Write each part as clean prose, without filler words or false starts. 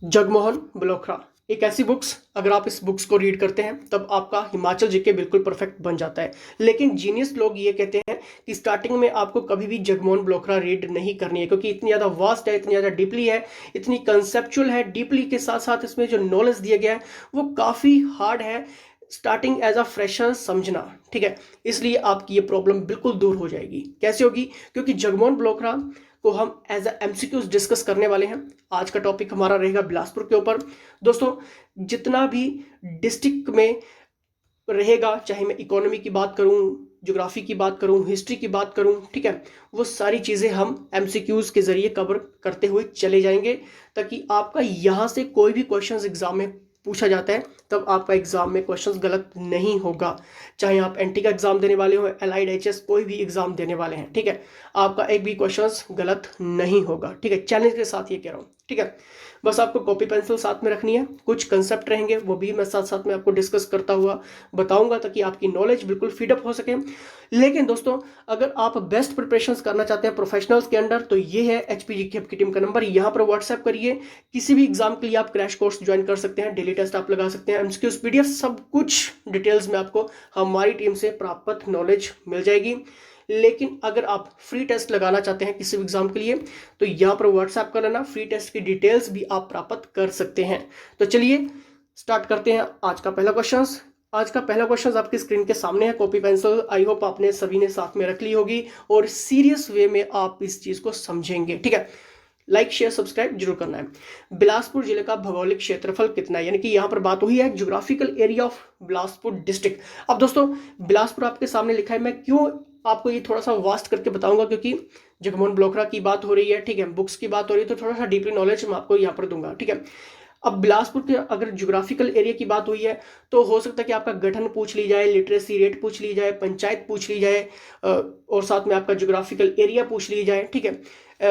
जगमोहन ब्लोखरा एक ऐसी बुक्स, अगर आप इस बुक्स को रीड करते हैं तब आपका हिमाचल जीके बिल्कुल परफेक्ट बन जाता है। लेकिन जीनियस लोग ये कहते हैं कि स्टार्टिंग में आपको कभी भी जगमोहन ब्लोखरा रीड नहीं करनी है, क्योंकि इतनी ज़्यादा वास्ट है, इतनी ज़्यादा डीपली है, इतनी कंसेप्चुअल है। डीपली के साथ साथ इसमें जो नॉलेज दिया गया है वो काफ़ी हार्ड है स्टार्टिंग एज अ फ्रेशर समझना। ठीक है, इसलिए आपकी ये प्रॉब्लम बिल्कुल दूर हो जाएगी। कैसे होगी? क्योंकि जगमोहन ब्लोखरा को हम एज अ एमसीक्यूज डिस्कस करने वाले हैं। आज का टॉपिक हमारा रहेगा बिलासपुर के ऊपर। दोस्तों, जितना भी डिस्ट्रिक्ट में रहेगा, चाहे मैं इकोनॉमी की बात करूं, ज्योग्राफी की बात करूं, हिस्ट्री की बात करूं, ठीक है, वो सारी चीज़ें हम एमसीक्यूज के जरिए कवर करते हुए चले जाएंगे, ताकि आपका यहाँ से कोई भी क्वेश्चंस एग्जाम में पूछा जाता है तब आपका एग्जाम में क्वेश्चंस गलत नहीं होगा। चाहे आप एनटी का एग्जाम देने वाले हो, एलाइड एचएस कोई भी एग्जाम देने वाले हैं, ठीक है, आपका एक भी क्वेश्चंस गलत नहीं होगा। ठीक है, चैलेंज के साथ ये कह रहा हूँ। ठीक है, बस आपको कॉपी पेंसिल साथ में रखनी है। कुछ कंसेप्ट रहेंगे वो भी मैं साथ साथ में आपको डिस्कस करता हुआ बताऊंगा, ताकि आपकी नॉलेज बिल्कुल फीडअप हो सके। लेकिन दोस्तों, अगर आप बेस्ट प्रिपरेशंस करना चाहते हैं प्रोफेशनल्स के अंडर, तो ये है एचपीजी की आपकी टीम का नंबर। यहाँ पर व्हाट्सएप करिए। किसी भी एग्जाम के लिए आप क्रैश कोर्स ज्वाइन कर सकते हैं, डेली टेस्ट आप लगा सकते हैं, एमसीक्यूज पीडीएफ सब कुछ डिटेल्स में आपको हमारी टीम से प्राप्त नॉलेज मिल जाएगी। लेकिन अगर आप फ्री टेस्ट लगाना चाहते हैं किसी भी एग्जाम के लिए, तो यहाँ पर व्हाट्सएप कर लेना। फ्री टेस्ट की डिटेल्स भी आप प्राप्त कर सकते हैं। तो चलिए स्टार्ट करते हैं आज का पहला क्वेश्चन। आज का पहला क्वेश्चन आपकी स्क्रीन के सामने है। कॉपी पेंसिल आई होप आपने सभी ने साथ में रख ली होगी और सीरियस वे में आप इस चीज को समझेंगे। ठीक है, लाइक शेयर सब्सक्राइब जरूर करना है। बिलासपुर जिले का भौगोलिक क्षेत्रफल कितना है? यानी कि यहाँ पर बात हुई है geographical area of Bilaspur district. अब दोस्तों, बिलासपुर आपके सामने लिखा है। मैं क्यों आपको ये थोड़ा सा वास्ट करके बताऊंगा, क्योंकि जगमोहन ब्लोखरा की बात हो रही है, ठीक है, बुक्स की बात हो रही है, तो थोड़ा सा डीपली नॉलेज मैं आपको यहाँ पर दूंगा। ठीक है, अब बिलासपुर के अगर ज्योग्राफिकल एरिया की बात हुई है, तो हो सकता है कि आपका गठन पूछ ली जाए, लिटरेसी रेट पूछ ली जाए, पंचायत पूछ ली जाए, और साथ में आपका ज्योग्राफिकल एरिया पूछ ली जाए। ठीक है,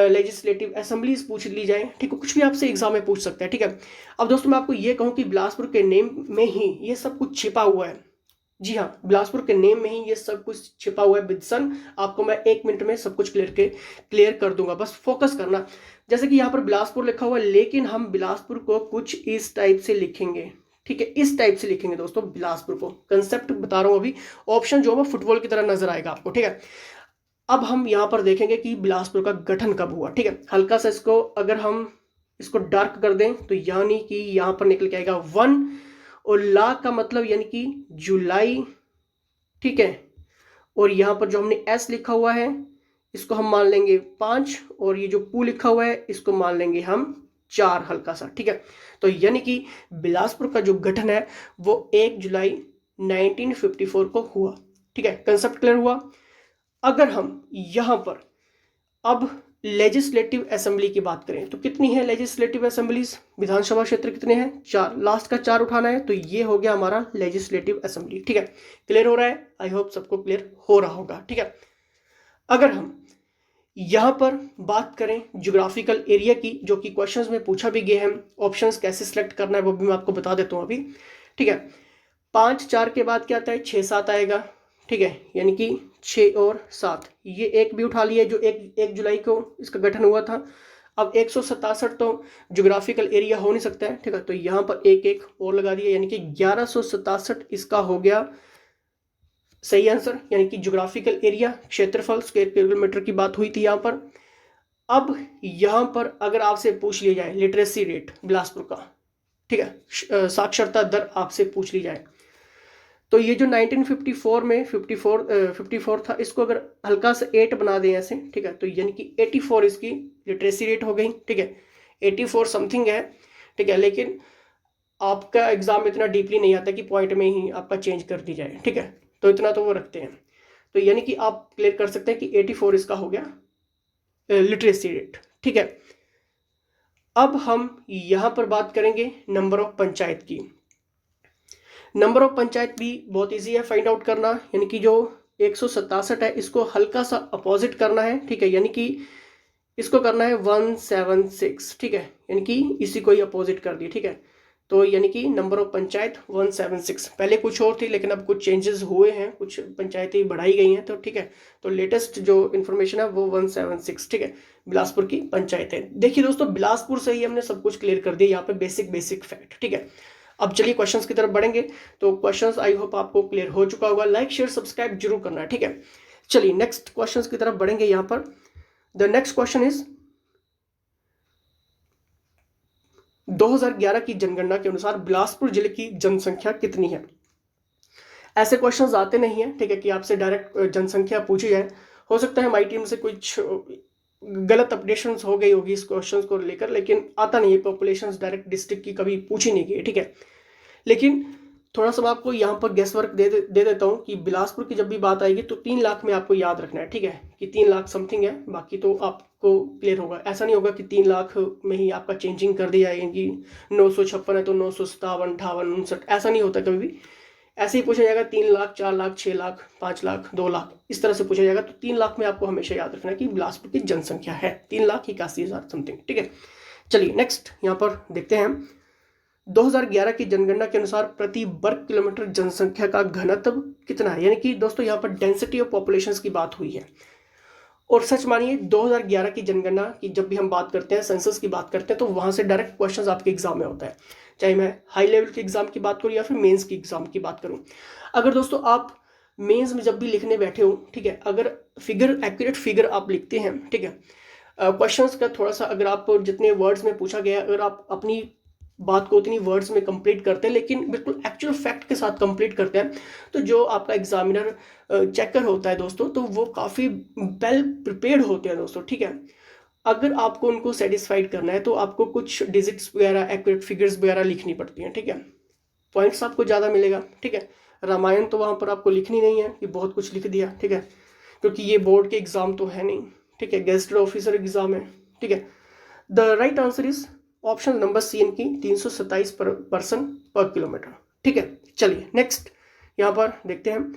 लेजिस्लेटिव असेंबलीज पूछ ली जाए। ठीक है, कुछ भी आपसे एग्जाम में पूछ सकते हैं। ठीक है, अब दोस्तों मैं आपको ये कहूँ कि बिलासपुर के नेम में ही ये सब कुछ छिपा हुआ है। जी हाँ, बिलासपुर के नेम में ही ये सब कुछ छिपा हुआ है। बिल्सन आपको मैं 1 मिनट में सब कुछ क्लियर कर दूंगा, बस फोकस करना। जैसे कि यहाँ पर बिलासपुर लिखा हुआ है, लेकिन हम बिलासपुर को कुछ इस टाइप से लिखेंगे। ठीक है, इस टाइप से लिखेंगे दोस्तों बिलासपुर को। कंसेप्ट बता रहा हूँ अभी। ऑप्शन जो है फुटबॉल की तरह नजर आएगा आपको। ठीक है, अब हम यहाँ पर देखेंगे कि बिलासपुर का गठन कब हुआ। ठीक है, हल्का सा इसको अगर हम इसको डार्क कर दें, तो यानी कि यहाँ पर निकल के आएगा 1, और ला का मतलब यानी कि जुलाई। ठीक है, और यहाँ पर जो हमने एस लिखा हुआ है इसको हम मान लेंगे 5, और ये जो पू लिखा हुआ है इसको मान लेंगे हम 4 हल्का सा। ठीक है, तो यानी कि बिलासपुर का जो गठन है वो 1 जुलाई 1954 को हुआ। ठीक है, कंसेप्ट क्लियर हुआ। अगर हम यहाँ पर अब लेजिस्लेटिव असेंबली की बात करें, तो कितनी है लेजिस्लेटिव असेंबलीज? विधानसभा क्षेत्र कितने हैं? 4। लास्ट का 4 उठाना है, तो ये हो गया हमारा लेजिस्लेटिव असेंबली। ठीक है, क्लियर हो रहा है? आई होप सबको क्लियर हो रहा होगा। ठीक है, अगर हम यहां पर बात करें ज्योग्राफिकल एरिया की, जो कि क्वेश्चंस में पूछा भी गया है, ऑप्शंस कैसे सिलेक्ट करना है वो भी मैं आपको बता देता हूं अभी। ठीक है, 5 4 के बाद क्या आता है? 6 7 आएगा। ठीक है, यानी कि 6 और 7, ये एक भी उठा लिया जो 1 जुलाई को इसका गठन हुआ था। अब 167 तो ज्योग्राफिकल एरिया हो नहीं सकता है। ठीक है, तो यहाँ पर एक और लगा दिया, यानी कि 1167 इसका हो गया सही आंसर। यानी कि ज्योग्राफिकल एरिया, क्षेत्रफल, स्क्वायर किलोमीटर की बात हुई थी यहाँ पर। अब यहाँ पर अगर आपसे पूछ लिया जाए लिटरेसी रेट बिलासपुर का, ठीक है, साक्षरता दर आपसे पूछ ली जाए, तो ये जो 1954 में 54 था, इसको अगर हल्का सा 8 बना दें ऐसे, ठीक है, तो यानी कि 84 इसकी लिटरेसी रेट हो गई। ठीक है, 84 समथिंग है। ठीक है, लेकिन आपका एग्जाम इतना डीपली नहीं आता कि पॉइंट में ही आपका चेंज कर दी जाए। ठीक है, तो इतना तो वो रखते हैं। तो यानी कि आप क्लियर कर सकते हैं कि 84 इसका हो गया लिटरेसी रेट। ठीक है, अब हम यहां पर बात करेंगे नंबर ऑफ पंचायत की। नंबर ऑफ पंचायत भी बहुत इजी है फाइंड आउट करना, यानी कि जो 167 है इसको हल्का सा अपोजिट करना है। ठीक है, यानी कि इसको करना है 176। ठीक है, यानी कि इसी को ही अपोजिट कर दिया। ठीक है, तो यानी कि नंबर ऑफ पंचायत 176। पहले कुछ और थी लेकिन अब कुछ चेंजेस हुए हैं, कुछ पंचायतें बढ़ाई गई हैं, तो ठीक है। तो लेटेस्ट जो इन्फॉर्मेशन है वो 176, ठीक है, बिलासपुर की पंचायतें। देखिए दोस्तों, बिलासपुर से ही हमने सब कुछ क्लियर कर दिया यहाँ पे, बेसिक फैक्ट, ठीक है। अब चलिए क्वेश्चंस की तरफ बढ़ेंगे। तो क्वेश्चंस आई होप आपको क्लियर हो चुका होगा। लाइक शेयर सब्सक्राइब जरूर करना है, ठीक है। चलिए नेक्स्ट क्वेश्चंस की तरफ बढ़ेंगे यहाँ पर। द नेक्स्ट क्वेश्चन इज 2011 की जनगणना के अनुसार बिलासपुर जिले की जनसंख्या कितनी है। ऐसे क्वेश्चंस आते नहीं है, ठीक है, कि आपसे डायरेक्ट जनसंख्या पूछी जाए। हो सकता है हमारी टीम से कुछ गलत अपडेशंस हो गई होगी इस क्वेश्चन को लेकर, लेकिन आता नहीं है। पॉपुलेशन डायरेक्ट डिस्ट्रिक्ट की कभी पूछी नहीं गई, ठीक है। लेकिन थोड़ा सा मैं आपको यहाँ पर गेस वर्क दे देता हूँ कि बिलासपुर की जब भी बात आएगी तो 3 लाख में आपको याद रखना है, ठीक है, कि 3 लाख समथिंग है। बाकी तो आपको क्लियर होगा। ऐसा नहीं होगा कि 3 लाख में ही आपका चेंजिंग कर दी जाएगी। 956 है तो 957, 58, 59, ऐसा नहीं होता कभी भी। ऐसे ही पूछा जाएगा 3 लाख, 4 लाख, 6 लाख, 5 लाख, 2 लाख, इस तरह से पूछा जाएगा। तो 3 लाख में आपको हमेशा याद रखना है कि बिलासपुर की जनसंख्या है 3,81,000 समथिंग, ठीक है। चलिए नेक्स्ट यहाँ पर देखते हैं। 2011 की जनगणना के अनुसार प्रति वर्ग किलोमीटर जनसंख्या का घनत्व कितना है। यानी कि दोस्तों यहाँ पर डेंसिटी ऑफ पॉपुलेशन की बात हुई है। और सच मानिए 2011 की जनगणना की जब भी हम बात करते हैं, सेंसस की बात करते हैं, तो वहां से डायरेक्ट क्वेश्चंस आपके एग्जाम में होता है। चाहे मैं हाई लेवल के एग्जाम की बात करूं या फिर मेंस की एग्जाम की बात करूं। अगर दोस्तों आप मेंस में जब भी लिखने बैठे हो, ठीक है, अगर फिगर एक्यूरेट फिगर आप लिखते हैं, ठीक है, क्वेश्चंस का थोड़ा सा अगर आप जितने वर्ड्स में पूछा गया, अगर आप अपनी बात को उतनी वर्ड्स में कंप्लीट करते हैं लेकिन बिल्कुल एक्चुअल फैक्ट के साथ कंप्लीट करते हैं, तो जो आपका एग्जामिनर चेकर होता है दोस्तों, तो वो काफ़ी वेल प्रिपेयर्ड होते हैं दोस्तों, ठीक है। अगर आपको उनको सेटिस्फाइड करना है तो आपको कुछ डिजिट्स वगैरह, एक्यूरेट फिगर्स वगैरह लिखनी पड़ती हैं, ठीक है। पॉइंट्स आपको ज़्यादा मिलेगा, ठीक है। रामायण तो वहाँ पर आपको लिखनी नहीं है कि बहुत कुछ लिख दिया, ठीक है, क्योंकि ये बोर्ड के एग्जाम तो है नहीं, ठीक है, गेस्टेड ऑफिसर एग्जाम है, ठीक है। The right answer is option number C की 327 पर्सन पर किलोमीटर, ठीक है। चलिए नेक्स्ट यहाँ पर देखते हैं।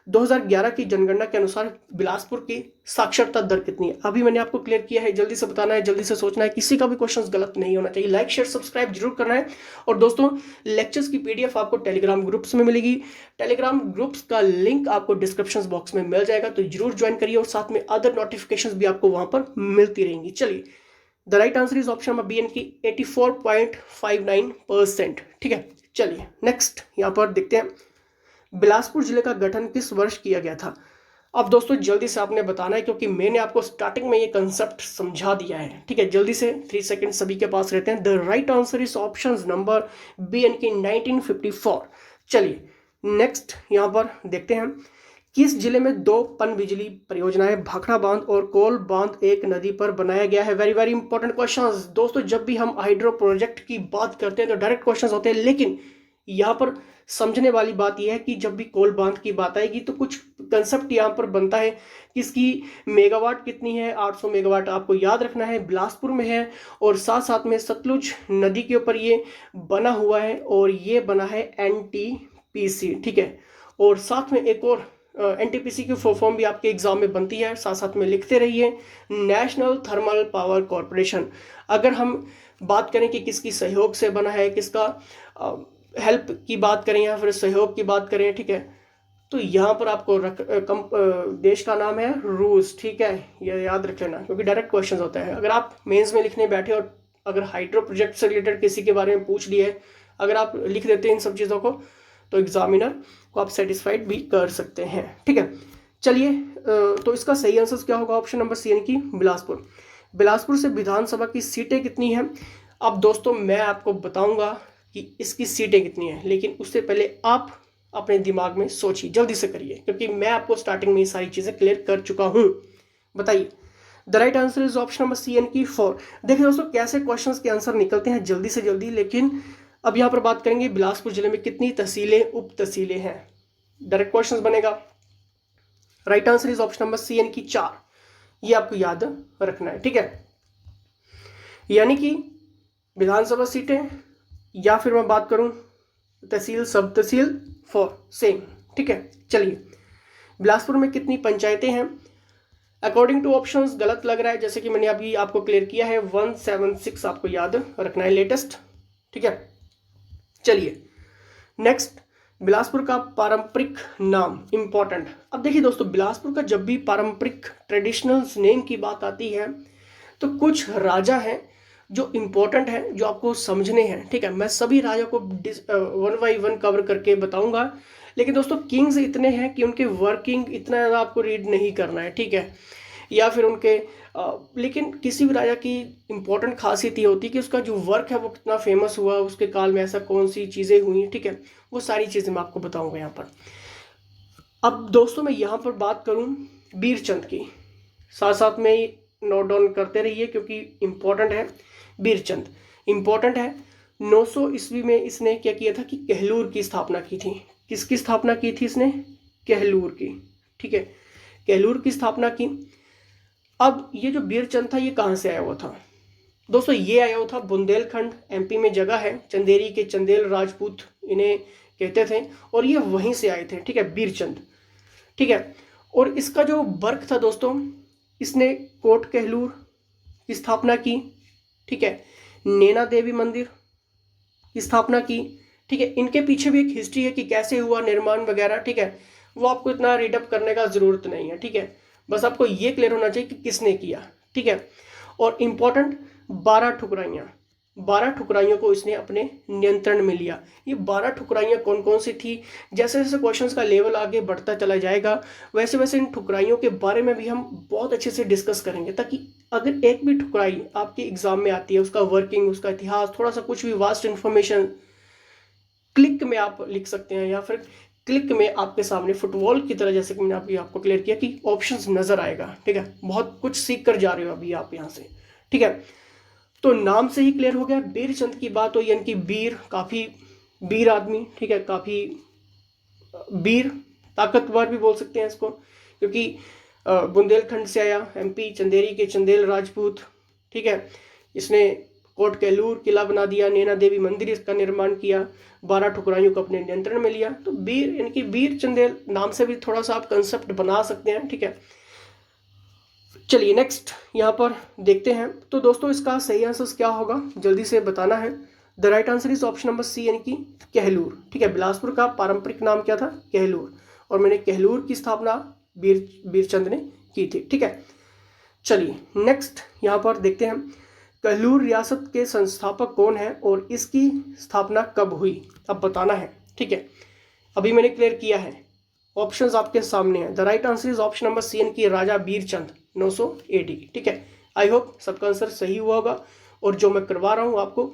2011 की जनगणना के अनुसार बिलासपुर की साक्षरता दर कितनी है। अभी मैंने आपको क्लियर किया है, जल्दी से बताना है, जल्दी से सोचना है, किसी का भी क्वेश्चन गलत नहीं होना चाहिए। लाइक शेयर सब्सक्राइब जरूर करना है। और दोस्तों, लेक्चर्स की पीडीएफ आपको टेलीग्राम ग्रुप्स में मिलेगी। टेलीग्राम ग्रुप्स का लिंक आपको डिस्क्रिप्शन बॉक्स में मिल जाएगा, तो जरूर ज्वाइन करिए और साथ में अदर नोटिफिकेशन भी आपको वहां पर मिलती रहेंगी। चलिए, the right answer is option number B यानी कि 84.59%, ठीक है। चलिए नेक्स्ट यहाँ पर देखते हैं। बिलासपुर जिले का गठन किस वर्ष किया गया था। अब दोस्तों जल्दी से आपने बताना है, क्योंकि मैंने आपको स्टार्टिंग में ये कंसेप्ट समझा दिया है, ठीक है। जल्दी से 3 सेकंड सभी के पास रहते हैं। The right answer is option number B यानी कि 1954। चलिए नेक्स्ट यहाँ पर देखते हैं। किस जिले में 2 पनबिजली परियोजनाएं, भाखड़ा बांध और कोल बांध एक नदी पर बनाया गया है। वेरी वेरी इंपॉर्टेंट क्वेश्चंस दोस्तों। जब भी हम हाइड्रो प्रोजेक्ट की बात करते हैं तो डायरेक्ट क्वेश्चंस होते हैं, लेकिन यहाँ पर समझने वाली बात यह है कि जब भी कोल बांध की बात आएगी तो कुछ कंसेप्ट यहाँ पर बनता है कि इसकी मेगावाट कितनी है। 800 मेगावाट आपको याद रखना है, बिलासपुर में है, और साथ साथ में सतलुज नदी के ऊपर ये बना हुआ है, और ये बना है NTPC, ठीक है। और साथ में एक और NTPC की फुल फॉर्म भी आपके एग्जाम में बनती है, साथ साथ में लिखते रहिए, नेशनल थर्मल पावर कॉरपोरेशन। अगर हम बात करें कि किसकी सहयोग से बना है, किसका हेल्प की बात करें या फिर सहयोग की बात करें, ठीक है, तो यहाँ पर आपको देश का नाम है रूस, ठीक है, ये याद रख लेना, क्योंकि डायरेक्ट क्वेश्चन होता है। अगर आप मेंस में लिखने बैठे और अगर हाइड्रो प्रोजेक्ट से रिलेटेड किसी के बारे में पूछ लिए, अगर आप लिख देते हैं इन सब चीज़ों को, तो एग्जामिनर को आप सेटिस्फाइड भी कर सकते हैं, ठीक है। चलिए, तो इसका सही आंसर क्या होगा, ऑप्शन नंबर सी यानी कि बिलासपुर। बिलासपुर से विधानसभा की सीटें कितनी हैं। अब दोस्तों मैं आपको बताऊंगा कि इसकी सीटें कितनी हैं, लेकिन उससे पहले आप अपने दिमाग में सोचिए, जल्दी से करिए, क्योंकि मैं आपको स्टार्टिंग में ये सारी चीज़ें क्लियर कर चुका हूँ। बताइए। The right answer is option number C यानी कि 4। देखिए दोस्तों कैसे क्वेश्चंस के आंसर निकलते हैं जल्दी से जल्दी। लेकिन अब यहाँ पर बात करेंगे बिलासपुर जिले में कितनी तहसीलें, उप तहसीलें हैं। डायरेक्ट क्वेश्चन बनेगा। Right answer is option number C यानी कि 4। ये आपको याद रखना है, ठीक है। यानी कि विधानसभा सीटें, या फिर मैं बात करूं तहसील, सब तहसील, 4 सेम, ठीक है। चलिए, बिलासपुर में कितनी पंचायतें हैं। अकॉर्डिंग टू ऑप्शंस गलत लग रहा है, जैसे कि मैंने अभी आपको क्लियर किया है, 176 आपको याद रखना है लेटेस्ट, ठीक है। चलिए नेक्स्ट, बिलासपुर का पारंपरिक नाम इम्पोर्टेंट। अब देखिए दोस्तों, बिलासपुर का जब भी पारंपरिक ट्रेडिशनल नेम की बात आती है तो कुछ राजा हैं जो इम्पोर्टेंट हैं, जो आपको समझने हैं। ठीक है, मैं सभी राजा को वन बाई वन कवर करके बताऊंगा, लेकिन दोस्तों किंग्स इतने हैं कि उनके वर्किंग इतना ज़्यादा आपको रीड नहीं करना है। ठीक है, या फिर उनके लेकिन किसी भी राजा की इम्पोर्टेंट खासियत ये होती है कि उसका जो वर्क है वो कितना फेमस हुआ, उसके काल में ऐसा कौन सी चीज़ें हुई। ठीक है, वो सारी चीज़ें मैं आपको बताऊंगा यहाँ पर। अब दोस्तों मैं यहाँ पर बात करूँ बीरचंद की, साथ साथ में नोट डाउन करते रहिए क्योंकि इम्पोर्टेंट है। बीरचंद इम्पोर्टेंट है। 900 ईस्वी में इसने क्या किया था कि कहलूर की स्थापना की थी। किसकी स्थापना की थी इसने? कहलूर की। ठीक है, कहलूर की स्थापना की। अब ये जो बीरचंद था ये कहाँ से आया हुआ था दोस्तों? ये आया हुआ था बुंदेलखंड, एमपी में जगह है, चंदेरी के चंदेल राजपूत इन्हें कहते थे, और ये वहीं से आए थे। ठीक है, बीरचंद। ठीक है, और इसका जो वर्क था दोस्तों, इसने कोट कहलूर की स्थापना की। ठीक है, नैना देवी मंदिर की स्थापना की। ठीक है, इनके पीछे भी एक हिस्ट्री है कि कैसे हुआ निर्माण वगैरह। ठीक है, वो आपको इतना रीडअप करने का ज़रूरत नहीं है। ठीक है, बस आपको ये क्लियर होना चाहिए कि किसने किया। ठीक है, और इम्पोर्टेंट 12 ठुकराइयाँ, 12 ठुकराइयों को इसने अपने नियंत्रण में लिया। ये 12 ठुकराइयाँ कौन कौन सी थी? जैसे जैसे क्वेश्चंस का लेवल आगे बढ़ता चला जाएगा वैसे वैसे इन ठुकराइयों के बारे में भी हम बहुत अच्छे से डिस्कस करेंगे, ताकि अगर एक भी ठुकराई आपके एग्जाम में आती है, उसका वर्किंग, उसका इतिहास, थोड़ा सा कुछ भी वास्ट इन्फॉर्मेशन क्लिक में आप लिख सकते हैं, या फिर क्लिक में आपके सामने फुटबॉल की तरह, जैसे कि मैंने अभी आपको क्लियर किया कि ऑप्शंस नजर आएगा। ठीक है, बहुत कुछ सीख कर जा रहे हो अभी आप यहाँ से। ठीक है, तो नाम से ही क्लियर हो गया। बीरचंद की बात हो, यानी कि वीर, काफ़ी वीर आदमी। ठीक है, काफ़ी वीर, ताकतवर भी बोल सकते हैं इसको, क्योंकि बुंदेलखंड से आया, एमपी, चंदेरी के चंदेल राजपूत। ठीक है, इसने कोट कहलूर किला बना दिया, नैना देवी मंदिर इसका निर्माण किया, 12 ठुकराइयों को अपने नियंत्रण में लिया। तो वीर, यानी कि वीर चंदेल नाम से भी थोड़ा सा आप कंसेप्ट बना सकते हैं। ठीक है, चलिए नेक्स्ट यहाँ पर देखते हैं। तो दोस्तों इसका सही आंसर क्या होगा जल्दी से बताना है। The right answer is option number C, यानी कि कहलूर। ठीक है, बिलासपुर का पारंपरिक नाम क्या था? कहलूर, और मैंने कहलूर की स्थापना बीरचंद ने की थी। ठीक है, चलिए नेक्स्ट यहाँ पर देखते हैं कहलूर रियासत के संस्थापक कौन है और इसकी स्थापना कब हुई, अब बताना है। ठीक है, अभी मैंने क्लियर किया है, ऑप्शंस आपके सामने हैं। The right answer is option number C, यानी कि राजा बीरचंद 900 AD। ठीक है, आई होप सबका आंसर सही हुआ होगा, और जो मैं करवा रहा हूँ आपको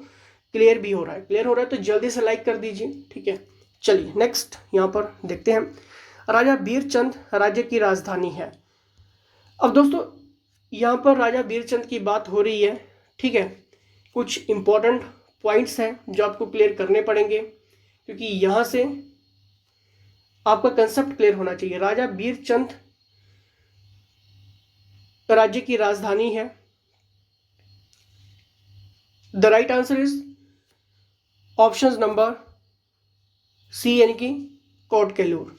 क्लियर भी हो रहा है। क्लियर हो रहा है तो जल्दी से लाइक कर दीजिए। ठीक है, चलिए नेक्स्ट यहाँ पर देखते हैं। राजा बीरचंद राज्य की राजधानी है। अब दोस्तों यहाँ पर राजा बीरचंद की बात हो रही है। ठीक है, कुछ इंपॉर्टेंट पॉइंट्स हैं जो आपको क्लियर करने पड़ेंगे, क्योंकि यहाँ से आपका कंसेप्ट क्लियर होना चाहिए। राजा बीरचंद राज्य की राजधानी है। The right answer is option number C, यानी कि कोट कहलूर।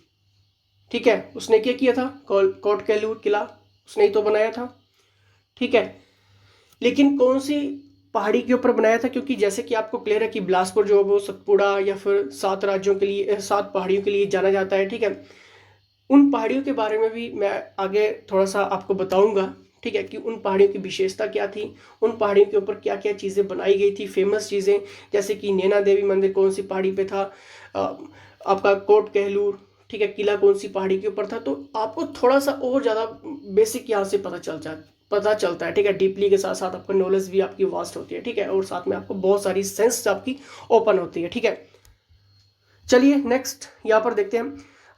ठीक है, उसने क्या किया था? कोट कहलूर किला उसने ही तो बनाया था। ठीक है, लेकिन कौन सी पहाड़ी के ऊपर बनाया था? क्योंकि जैसे कि आपको क्लियर है कि बिलासपुर जो है वो सतपुड़ा या फिर 7 राज्यों के लिए, 7 पहाड़ियों के लिए जाना जाता है। ठीक है, उन पहाड़ियों के बारे में भी मैं आगे थोड़ा सा आपको बताऊंगा। ठीक है, कि उन पहाड़ियों की विशेषता क्या थी, उन पहाड़ियों के ऊपर क्या क्या चीज़ें बनाई गई थी, फेमस चीज़ें, जैसे कि नैना देवी मंदिर कौन सी पहाड़ी पे था, आपका कोट कहलूर, ठीक है, किला कौन सी पहाड़ी के ऊपर था। तो आपको थोड़ा सा और ज़्यादा बेसिक यहाँ से पता चलता है। ठीक है, डीपली के साथ साथ आपका नॉलेज भी आपकी वास्ट होती है। ठीक है, और साथ में आपको बहुत सारी सेंस आपकी ओपन होती है। ठीक है, चलिए नेक्स्ट यहाँ पर देखते हैं।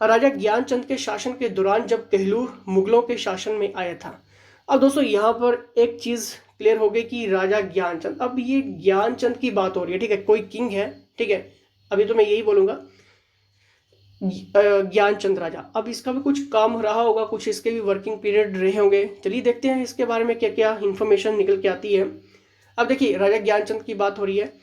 राजा ज्ञानचंद के शासन के दौरान जब कहलूर मुगलों के शासन में आया था। अब दोस्तों यहाँ पर एक चीज़ क्लियर हो गई कि राजा ज्ञानचंद, अब ये ज्ञानचंद की बात हो रही है। ठीक है, कोई किंग है। ठीक है, अभी तो मैं यही बोलूँगा ज्ञानचंद राजा। अब इसका भी कुछ काम रहा होगा, कुछ इसके भी वर्किंग पीरियड रहे होंगे। चलिए देखते हैं इसके बारे में क्या क्या इंफॉर्मेशन निकल के आती है। अब देखिए राजा ज्ञानचंद की बात हो रही है।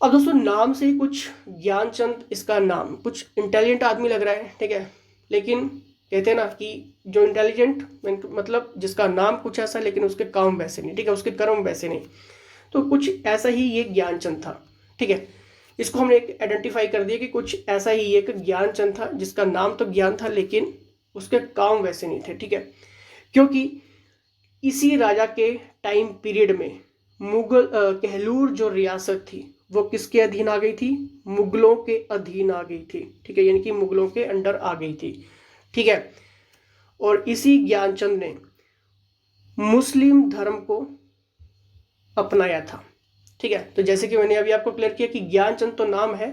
अब दोस्तों नाम से ही कुछ ज्ञानचंद, इसका नाम कुछ इंटेलिजेंट आदमी लग रहा है। ठीक है, लेकिन कहते हैं ना कि जो इंटेलिजेंट मतलब जिसका नाम कुछ ऐसा लेकिन उसके काम वैसे नहीं। ठीक है, उसके कर्म वैसे नहीं, तो कुछ ऐसा ही ये ज्ञानचंद था। ठीक है, इसको हमने एक आइडेंटिफाई कर दिया कि कुछ ऐसा ही एक ज्ञानचंद था, जिसका नाम तो ज्ञान था लेकिन उसके काम वैसे नहीं थे। ठीक है, क्योंकि इसी राजा के टाइम पीरियड में कहलूर जो रियासत थी वो किसके अधीन आ गई थी? मुगलों के अधीन आ गई थी। ठीक है, यानी कि मुगलों के अंडर आ गई थी। ठीक है, और इसी ज्ञानचंद ने मुस्लिम धर्म को अपनाया था। ठीक है, तो जैसे कि मैंने अभी आपको क्लियर किया कि ज्ञानचंद तो नाम है,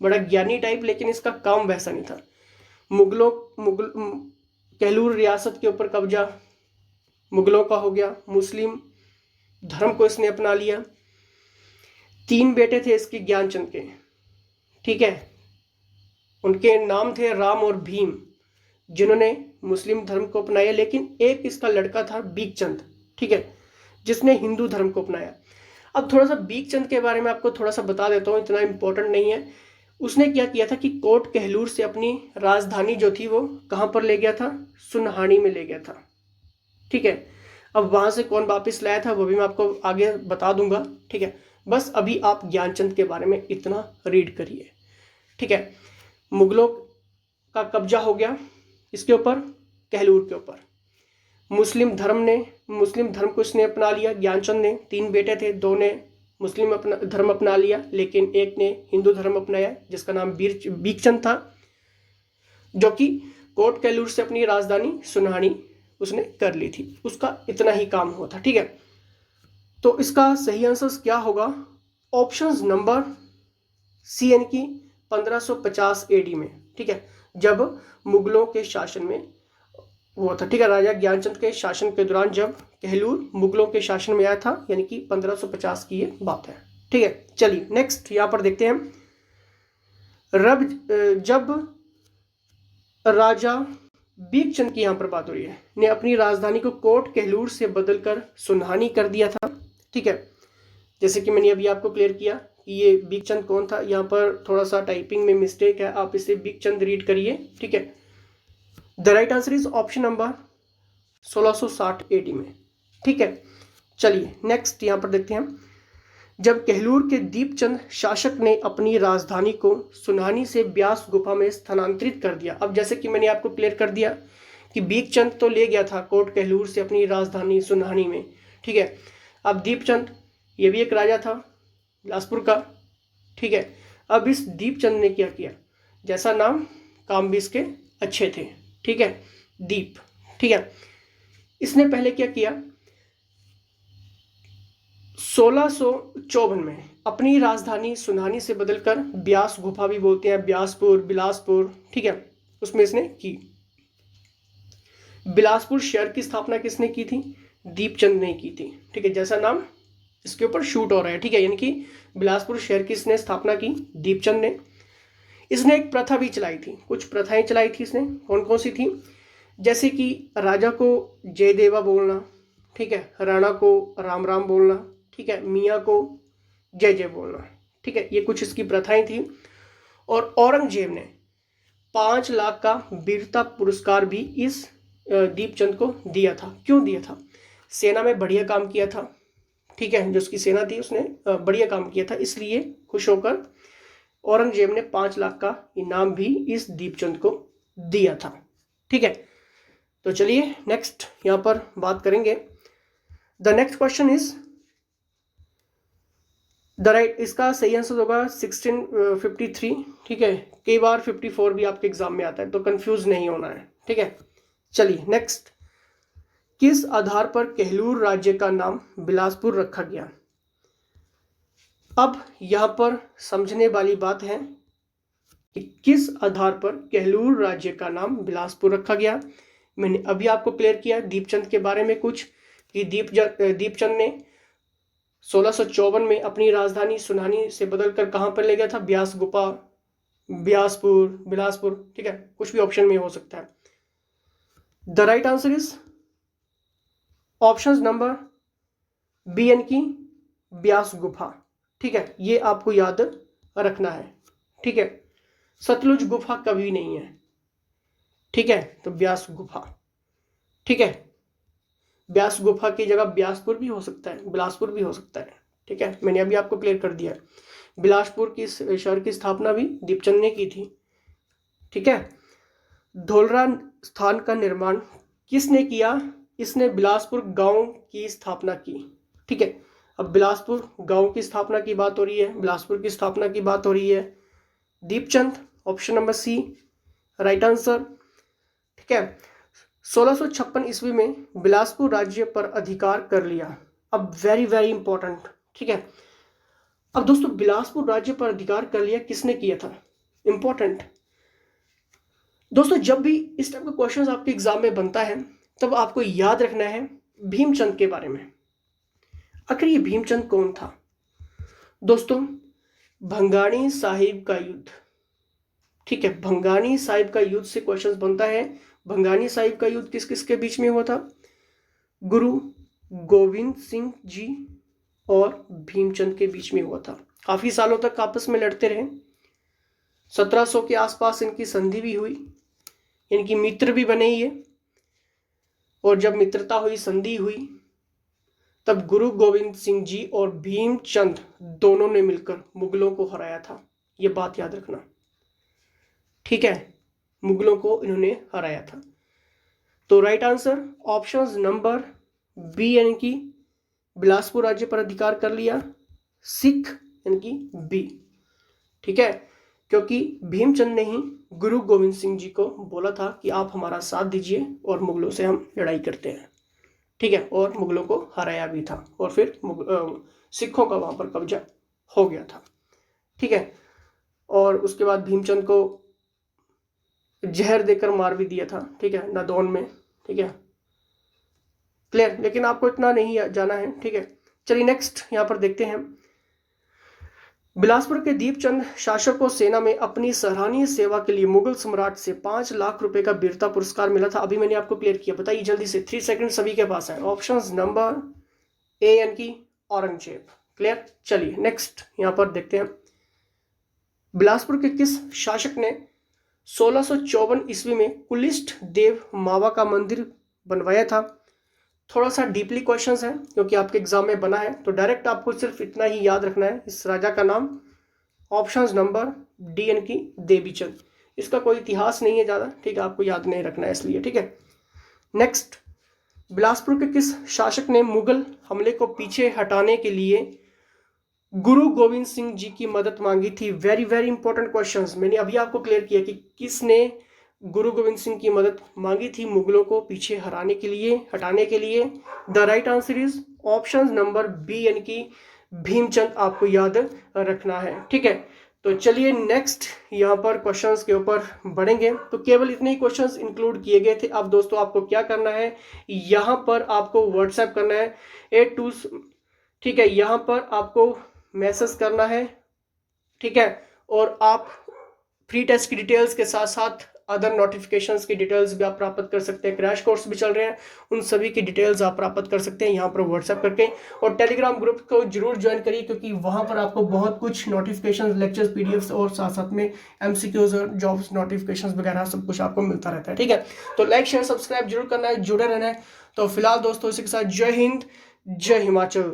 बड़ा ज्ञानी टाइप, लेकिन इसका काम वैसा नहीं था। कहलूर रियासत के ऊपर कब्जा मुगलों का हो गया, मुस्लिम धर्म को इसने अपना लिया। 3 बेटे थे इसके ज्ञानचंद के। ठीक है, उनके नाम थे राम और भीम, जिन्होंने मुस्लिम धर्म को अपनाया, लेकिन एक इसका लड़का था बीकचंद। ठीक है, जिसने हिंदू धर्म को अपनाया। अब थोड़ा सा बीकचंद के बारे में आपको थोड़ा सा बता देता हूँ, इतना इंपॉर्टेंट नहीं है। उसने क्या किया था कि कोट कहलूर से अपनी राजधानी जो थी वो कहाँ पर ले गया था? सुनहानी में ले गया था। ठीक है, अब वहां से कौन वापस लाया था वो भी मैं आपको आगे बता दूंगा। ठीक है, बस अभी आप ज्ञानचंद के बारे में इतना रीड करिए। ठीक है, मुगलों का कब्जा हो गया इसके ऊपर, कहलूर के ऊपर। मुस्लिम धर्म को इसने अपना लिया ज्ञानचंद ने। 3 बेटे थे, 2 ने मुस्लिम धर्म अपना लिया, लेकिन एक ने हिंदू धर्म अपनाया, जिसका नाम बीकचंद था, जो कि कोट कहलूर से अपनी राजधानी सुनहानी उसने कर ली थी। उसका इतना ही काम हुआ था। ठीक है, तो इसका सही आंसर क्या होगा? ऑप्शंस नंबर सी, यानी कि 1550 एडी में। ठीक है, जब मुगलों के शासन में हुआ था। ठीक है, राजा ज्ञानचंद के शासन के दौरान जब कहलूर मुगलों के शासन में आया था, यानी कि 1550 की ये बात है। ठीक है, चलिए नेक्स्ट यहां पर देखते हैं। जब राजा बीकचंद की यहां पर बात हो रही है, ने अपनी राजधानी को कोट कहलूर से बदलकर सुनहानी कर दिया था। ठीक है, जैसे कि मैंने अभी आपको क्लियर किया कि ये बीकचंद कौन था। यहाँ पर थोड़ा सा टाइपिंग में मिस्टेक है, आप इसे बीकचंद रीड करिए। ठीक है, the right answer is option number 1660 AD में। ठीक है, चलिए नेक्स्ट यहां पर देखते हैं। जब कहलूर के दीपचंद शासक ने अपनी राजधानी को सुनहानी से ब्यास गुफा में स्थानांतरित कर दिया। अब जैसे कि मैंने आपको क्लियर कर दिया कि बीकचंद तो ले गया था कोट कहलूर से अपनी राजधानी सुनहानी में। ठीक है, अब दीपचंद ये भी एक राजा था बिलासपुर का। ठीक है, अब इस दीपचंद ने क्या किया? जैसा नाम, काम भी इसके अच्छे थे। ठीक है, दीप। ठीक है, इसने पहले क्या किया? 1654 में अपनी राजधानी सुनहानी से बदलकर ब्यास गुफा भी बोलते हैं, ब्यासपुर, बिलासपुर। ठीक है, उसमें इसने की। बिलासपुर शहर की स्थापना किसने की थी? दीपचंद ने की थी। ठीक है, जैसा नाम इसके ऊपर शूट हो रहा है। ठीक है, यानी कि बिलासपुर शहर की इसने स्थापना की दीपचंद ने। इसने एक प्रथा भी चलाई थी, कुछ प्रथाएं चलाई थी इसने। कौन कौन सी थी? जैसे कि राजा को जय देवा बोलना। ठीक है, राणा को राम राम बोलना। ठीक है, मियाँ को जय जय बोलना। ठीक है, ये कुछ इसकी प्रथाएं थी। और औरंगजेब ने 5 लाख का वीरता पुरस्कार भी इस दीपचंद को दिया था। क्यों दिया था? सेना में बढ़िया काम किया था। ठीक है, जो उसकी सेना थी उसने बढ़िया काम किया था, इसलिए खुश होकर औरंगजेब ने 5 लाख का इनाम भी इस दीपचंद को दिया था। ठीक है, तो चलिए नेक्स्ट यहां पर बात करेंगे। The next question is the right, इसका सही आंसर होगा 1653। ठीक है, कई बार 54 भी आपके एग्जाम में आता है, तो कंफ्यूज नहीं होना है। ठीक है, चलिए नेक्स्ट। किस आधार पर कहलूर राज्य का नाम बिलासपुर रखा गया? अब यहां पर समझने वाली बात है कि किस आधार पर कहलूर राज्य का नाम बिलासपुर रखा गया। मैंने अभी आपको क्लियर किया दीपचंद के बारे में कुछ, कि दीपचंद ने 1654 में अपनी राजधानी सुनहानी से बदलकर कहां पर ले गया था? ब्यास गुफा, ब्यासपुर, बिलासपुर। ठीक है, कुछ भी ऑप्शन में हो सकता है। The right answer is option number B, यानी कि ब्यास गुफा। ठीक है, ये आपको याद रखना है। ठीक है, सतलुज गुफा कभी नहीं है। ठीक है, तो ब्यास गुफा। ठीक है, ब्यास गुफा की जगह ब्यासपुर भी हो सकता है, बिलासपुर भी हो सकता है। ठीक है, मैंने अभी आपको क्लियर कर दिया। बिलासपुर की शहर की स्थापना भी दीपचंद ने की थी। ठीक है। धौलरा स्थान का निर्माण किसने किया? इसने बिलासपुर गांव की स्थापना की। ठीक है। अब बिलासपुर गांव की स्थापना की बात हो रही है, बिलासपुर की स्थापना की बात हो रही है, Deepchand, option number C right answer. ठीक है। 1656 ईस्वी में बिलासपुर राज्य पर अधिकार कर लिया। अब वेरी वेरी इंपॉर्टेंट। ठीक है। अब दोस्तों बिलासपुर राज्य पर अधिकार कर लिया किसने किया था? इंपॉर्टेंट दोस्तों, जब भी इस टाइप का क्वेश्चन आपके एग्जाम में बनता है तब आपको याद रखना है भीमचंद के बारे में। आखिर ये भीमचंद कौन था? दोस्तों भंगाणी साहिब का युद्ध। ठीक है, भंगाणी साहिब का युद्ध से क्वेश्चन बनता है। भंगाणी साहिब का युद्ध किस किस के बीच में हुआ था? गुरु गोविंद सिंह जी और भीमचंद के बीच में हुआ था। काफी सालों तक आपस में लड़ते रहे। 1700 के आसपास इनकी संधि भी हुई, इनकी मित्र भी बने ये। और जब मित्रता हुई, संधि हुई, तब गुरु गोविंद सिंह जी और भीमचंद दोनों ने मिलकर मुगलों को हराया था। ये बात याद रखना। ठीक है, मुगलों को इन्होंने हराया था। तो right answer option number B यानी कि बिलासपुर राज्य पर अधिकार कर लिया, सिख यानी कि बी। ठीक है, क्योंकि भीमचंद ने ही गुरु गोविंद सिंह जी को बोला था कि आप हमारा साथ दीजिए और मुगलों से हम लड़ाई करते हैं। ठीक है, और मुगलों को हराया भी था और फिर सिखों का वहां पर कब्जा हो गया था। ठीक है, और उसके बाद भीमचंद को जहर देकर मार भी दिया था। ठीक है, नादौन में। ठीक है, क्लियर। लेकिन आपको इतना नहीं जाना है। ठीक है, चलिए नेक्स्ट यहां पर देखते हैं। बिलासपुर के दीपचंद शासक को सेना में अपनी सराहनीय सेवा के लिए मुगल सम्राट से 5 लाख रुपए का वीरता पुरस्कार मिला था। अभी मैंने आपको क्लियर किया, बताइए जल्दी से, 3 सेकंड सभी के पास है। ऑप्शंस नंबर ए यानी कि औरंगजेब। क्लियर। चलिए नेक्स्ट यहां पर देखते हैं। बिलासपुर के किस शासक ने 1654 ईस्वी में कुलिष्ठ देव मावा का मंदिर बनवाया था? थोड़ा सा डीपली क्वेश्चन है क्योंकि आपके एग्जाम में बना है, तो डायरेक्ट आपको सिर्फ इतना ही याद रखना है इस राजा का नाम। ऑप्शन नंबर डी यानी कि देवीचंद। इसका कोई इतिहास नहीं है ज़्यादा। ठीक है, आपको याद नहीं रखना है इसलिए। ठीक है, नेक्स्ट। बिलासपुर के किस शासक ने मुगल हमले को पीछे हटाने के लिए गुरु गोविंद सिंह जी की मदद मांगी थी? Very very important questions. मैंने अभी आपको क्लियर किया कि किसने गुरु गोविंद सिंह की मदद मांगी थी मुगलों को पीछे हटाने के लिए। The right answer is option number B यानी कि भीमचंद। आपको याद रखना है। ठीक है, तो चलिए नेक्स्ट यहाँ पर क्वेश्चंस के ऊपर बढ़ेंगे। तो केवल इतने ही क्वेश्चंस इंक्लूड किए गए थे। अब दोस्तों आपको क्या करना है, यहाँ पर आपको व्हाट्सएप करना है 82। ठीक है, यहाँ पर आपको मैसेज करना है। ठीक है, और आप फ्री टेस्ट की डिटेल्स के साथ साथ अदर नोटिफिकेशंस की डिटेल्स भी आप प्राप्त कर सकते हैं। क्रैश कोर्स भी चल रहे हैं, उन सभी की डिटेल्स आप प्राप्त कर सकते हैं यहाँ पर व्हाट्सएप करके। और टेलीग्राम ग्रुप को जरूर ज्वाइन करिए क्योंकि वहाँ पर आपको बहुत कुछ नोटिफिकेशंस, लेक्चर्स, पीडीएफ्स और साथ साथ में एमसीक्यूज और जॉब्स नोटिफिकेशंस वगैरह सब कुछ आपको मिलता रहता है। ठीक है, तो लाइक शेयर सब्सक्राइब जरूर करना है, जुड़े रहना है। तो फिलहाल दोस्तों इसी के साथ जय हिंद, जय हिमाचल।